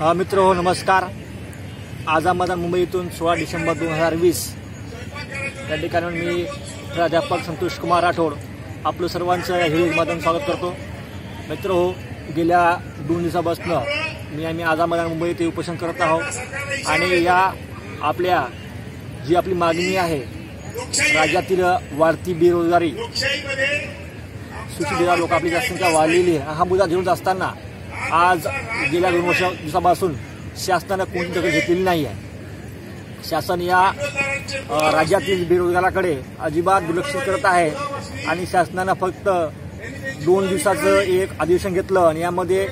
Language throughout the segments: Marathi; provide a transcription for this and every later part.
मित्र हो नमस्कार। आझाद मुंबईतून 16 डिसेंबर 2020 या ठिकाणी मी प्राध्यापक संतोष कुमार राठोड आपलं सर्वांचं या व्हिडिओमधून स्वागत करतो। मित्र हो, गेल्या 2 दिवसापासून आम्ही आझाद मुंबई येथे उपोषण करत आहोत आणि या आपल्या जी आपली मागणी आहे, राज्यातील वाढती बेरोजगारी, सुशिक्षित लोक आपली संख्या वाढलेली आहे, हा मुद्दा घेऊन असताना आज गेल्या 2 दिवसापासून शासनाने कोणती दखल घेतलेली नाही आहे। शासन या राज्यातील बेरोजगाराकडे अजिबात दुर्लक्ष करत आहे आणि शासनाने फक्त 2 दिवसाचं एक अधिवेशन घेतलं आणि यामध्ये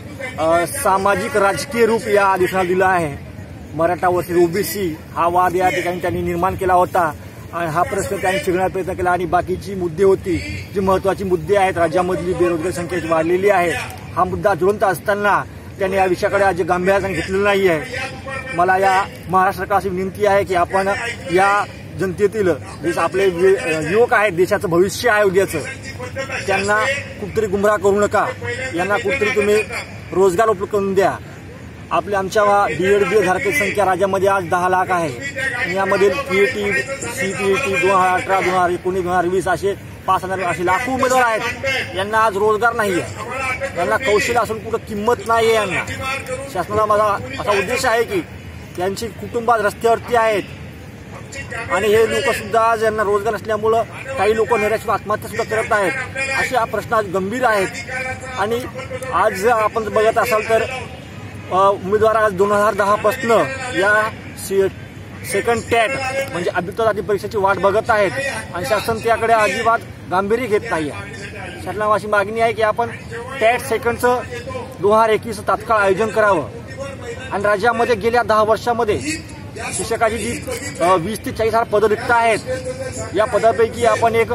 सामाजिक राजकीय रूप या अधिवेशनाला दिलं आहे। मराठा वर्सेस ओबीसी हा वाद या ठिकाणी त्यांनी निर्माण केला होता आणि हा प्रश्न त्यांनी शिकण्याचा प्रयत्न केला आणि बाकीची मुद्दे होती, जी महत्त्वाची मुद्दे आहेत, राज्यामधली बेरोजगारी संख्या वाढलेली आहे, हा मुद्दा ज्वलंत असताना त्यांनी या विषयाकडे आज गांभीर्याने घेतलेलं नाही आहे। मला या महाराष्ट्र सरकारची विनंती आहे की आपण या जनतेतील जे आपले युवक आहेत, देशाचं भविष्य आहे उद्याचं, त्यांना कुठतरी गुमराह करू नका, यांना कुठतरी तुम्ही रोजगार उपलब्ध करून द्या। आमच्या DED धारकांची संख्या राज्यामध्ये आज 10 लाख आहे आणि यामध्ये PET, CPET 2018, 2019, 2020 असे 5,000 असे लाखो उमेदवार आहेत। यांना आज रोजगार नाही आहे, यांना कौशल्य असून कुठं किंमत नाही आहे। यांना शासनाला माझा असा उद्देश आहे की त्यांची कुटुंब रस्त्यावरती आहेत आणि हे लोक सुद्धा आज यांना रोजगार नसल्यामुळं काही लोक निराशेने आत्महत्या सुद्धा करत आहेत। असे हा प्रश्न आज गंभीर आहेत आणि आज आपण बघत असाल तर उमेदवार आज 2010 पासून या सेकंड टॅट म्हणजे अभियुक्त जाती परीक्षेची वाट बघत आहेत आणि शासन त्याकडे अजिबात गांभीर्य घेत नाही आहे। शासनाला अशी मागणी आहे की आपण टॅट सेकंडचं 2021 तात्काळ आयोजन करावं आणि राज्यामध्ये गेल्या 10 वर्षामध्ये शिक्षकाची जी 20 ते 40 हजार पदं रिक्त आहेत, या पदापैकी आपण एक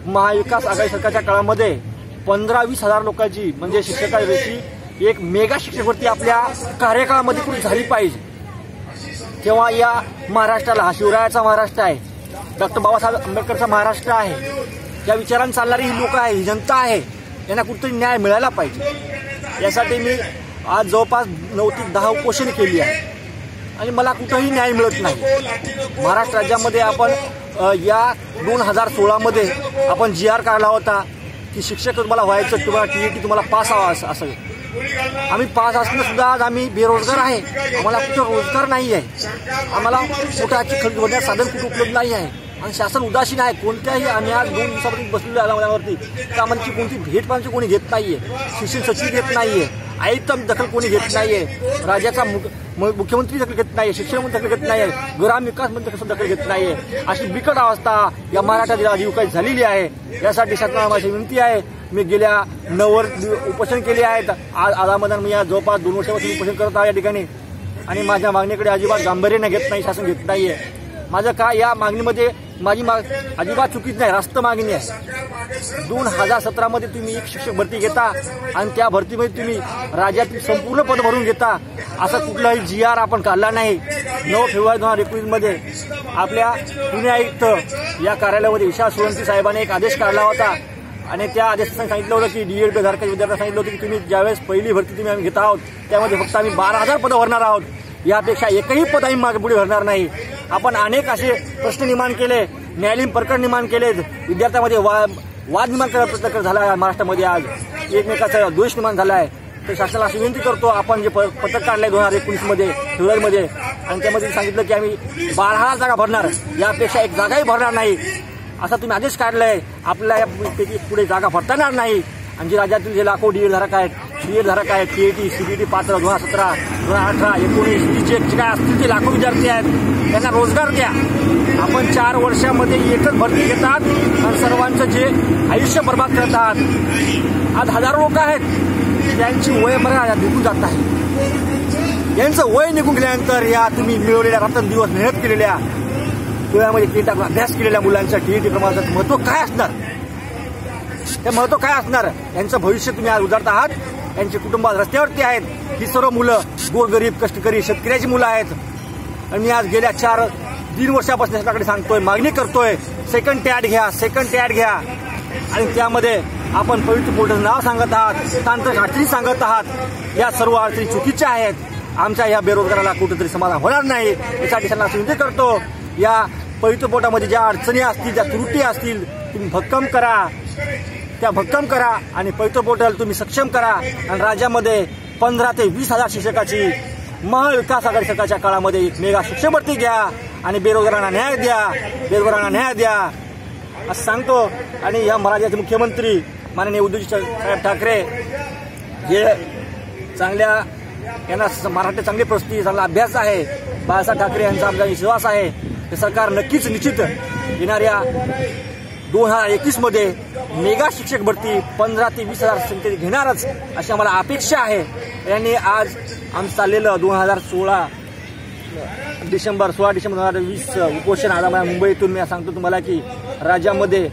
महाविकास आघाडी सरकारच्या काळामध्ये 15-20 हजार लोकांची म्हणजे शिक्षकाची एक मेगा शिक्षक भरती आपल्या कार्यकाळामध्ये कुठे झाली पाहिजे। तेव्हा या महाराष्ट्राला, हा शिवरायाचा महाराष्ट्र आहे, डॉक्टर बाबासाहेब आंबेडकरचा महाराष्ट्र आहे, या विचारांनी चालणारी ही लोक आहे, ही जनता आहे, यांना कुठेतरी न्याय मिळायला पाहिजे। यासाठी मी आज जवळपास 9 ते 10 उपोषण केली आहे आणि मला कुठंही न्याय मिळत नाही। महाराष्ट्र राज्यामध्ये आपण या 2016 मध्ये आपण GR काढला होता की शिक्षक तुम्हाला व्हायचं, तुम्हाला TET तुम्हाला पास व्हावं असं। आम्ही पास असणं सुद्धा आज आम्ही बेरोजगार आहे, आम्हाला कुठं रोजगार नाही आहे, आम्हाला पोटाची खरेदी होण्याचं साधन कुठं उपलब्ध नाही आहे आणि शासन उदासीन आहे। कोणत्याही आम्ही आज 2 दिवसापासून बसलेलो आल्यावरती कामांची कोणती भेट पाण्याची कोणी घेत नाहीये, शिक्षण सचिव घेत नाहीये, आयुक्त दखल कोणी घेत नाहीये, राज्याचा मुख्यमंत्री दखल घेत नाहीये, शिक्षण मंत्री दखल घेत नाहीये, ग्रामविकास मंत्री दखल घेत नाहीये। अशी बिकट अवस्था या मराठा युवकांची झालेली आहे। यासाठी शासनाला माझी विनंती आहे, मी गेल्या 9 उपोषण केले आहेत। आझाद मी आज जवळपास 2 वर्षापासून उपोषण करत आहे या ठिकाणी आणि माझ्या मागणीकडे अजिबात गांभीर्याने घेत नाही, शासन घेत नाहीये। माझं काय या मागणीमध्ये माझी अजिबात चुकीच नाही, रास्त मागणी आहे। 2017 मध्ये तुम्ही एक शिक्षक भरती घेता आणि त्या भरतीमध्ये तुम्ही राज्यातील संपूर्ण पद भरून घेता, असं कुठलाही GR आपण काढला नाही। 9 फेब्रुवारी 2021 मध्ये आपल्या पुणे आयुक्त या कार्यालयामध्ये विशाल सोळंकी साहेबांनी एक आदेश काढला होता आणि त्या आदेशाने सांगितलं होतं की DED धारकांच्या विद्यार्थ्यांना सांगितलं होतं की तुम्ही ज्यावेळेस पहिली भरती तुम्ही आम्ही घेत आहोत त्यामध्ये फक्त आम्ही 12,000 पदं भरणार आहोत, यापेक्षा एकही पद आम्ही मागे पुढे भरणार नाही। आपण अनेक असे प्रश्न निर्माण केले, न्यायालयीन प्रकरण निर्माण केले, विद्यार्थ्यांमध्ये वाद निर्माण करायचा प्रयत्न झाला आहे महाराष्ट्रामध्ये, आज एकमेकाचा द्वेष निर्माण झाला आहे। तर शासनाला अशी विनंती करतो, आपण जे पत्रक काढलंय 2019 मध्ये फेब्रुवारीमध्ये आणि त्यामध्ये सांगितलं की आम्ही 12,000 जागा भरणार, यापेक्षा एक जागाही भरणार नाही, असा तुम्ही आदेश काढलाय। आपल्याला यापैकी पुढे जागा भरता येणार नाही आणि जे राज्यातील जे लाखो DED धारक आहेत, PET, CPET पात्र 2017, 2018, 2019 जे काय असतील ते लाखो विद्यार्थी आहेत, त्यांना रोजगार द्या। आपण 4 वर्षामध्ये एकच भरती घेतात आणि सर्वांचं जे आयुष्य बर्बाद करत आहात। आज हजारो लोक आहेत त्यांची वय मर्यादा निघून जात आहे, यांचं वय निघून गेल्यानंतर या तुम्ही मिळवलेल्या रात्रंदिवस मेहनत केलेल्या डोळ्यामध्ये केली टाकून अभ्यास केलेल्या मुलांच्या TET प्रमाणाचं महत्त्व काय असणार, हे महत्त्व काय असणार, यांचं भविष्य तुम्ही आज उजाडत आहात। यांचे कुटुंब रस्त्यावरती आहेत, ही सर्व मुलं गोरगरीब कष्टकरी शेतकऱ्याची मुलं आहेत आणि मी आज गेल्या 3 वर्षापासून त्याच्याकडे सांगतोय, मागणी करतोय, सेकंड टॅट घ्या आणि त्यामध्ये आपण पवित्र पोर्टल नाव सांगत आहात, तांत्रिक अडचणी सांगत आहात, या सर्व अडचणी चुकीच्या आहेत आमच्या या बेरोजगाराला कुठेतरी समाधान होणार नाही। यासाठी त्यांना विनंती करतो, या पवित्र पोटामध्ये ज्या अडचणी असतील, ज्या त्रुटी असतील, तुम्ही भक्कम करा, त्या भक्कम करा आणि पवित्र पोर्टल तुम्ही सक्षम करा आणि राज्यामध्ये 15 ते 20,000 शिक्षकाची महाविकास आघाडी सरकारच्या काळामध्ये एक मेगा शिक्षक भरती घ्या आणि बेरोजगारांना न्याय द्या, असं सांगतो। आणि या राज्याचे मुख्यमंत्री माननीय उद्धवजी साहेब ठाकरे जे चांगल्या, यांना मराठी चांगली परिस्थिती, चांगला अभ्यास आहे, बाळासाहेब ठाकरे यांचा आमचा विश्वास आहे की सरकार नक्कीच निश्चित येणाऱ्या 2021 मध्ये मेगा शिक्षक भरती 15 ते 20,000 संख्येने घेणारच अशी आम्हाला अपेक्षा आहे। यांनी आज आमचं चाललेलं 16 डिसेंबर 2020 उपोषण आज आम्हाला मुंबईतून मी सांगतो तुम्हाला की राज्यामध्ये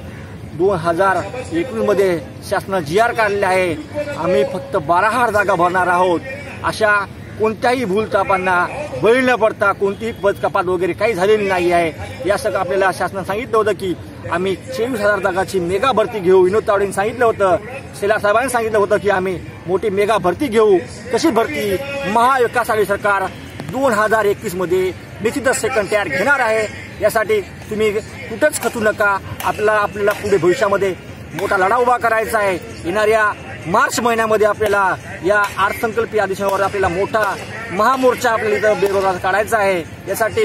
2021 मध्ये शासनाने GR काढले आहे। आम्ही फक्त 12,000 जागा भरणार आहोत। अशा कोणत्याही भूलथापांना बळी न पडता कोणतीही पद कपात वगैरे काही झालेली नाही आहे। या सगळं आपल्याला शासनाने सांगितलं होतं की आम्ही 24,000 जागाची मेगा भरती घेऊ। विनोद तावडेंनी सांगितलं होतं, शेलार साहेबांनी सांगितलं होतं की आम्ही मोठी मेगा भरती घेऊ। कशी भरती? महाविकास आघाडी सरकार 2021 मध्ये निश्चितच सेकंड टायर घेणार आहे। यासाठी तुम्ही कुठंच खचू नका। आपल्याला पुढे भविष्यामध्ये मोठा लढा उभा करायचा आहे। येणाऱ्या मार्च महिन्यामध्ये आपल्याला या अर्थसंकल्पीय अधिवेशनावर आपल्याला मोठा महामोर्चा आपल्याला इथं बेरोजगार काढायचा आहे। यासाठी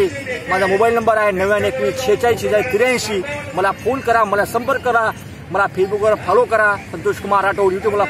माझा मोबाईल नंबर आहे 9921464683। मला फोन करा, मला संपर्क करा, मला फेसबुकवर फॉलो करा, संतोष कुमार राठोड यूट्यूबला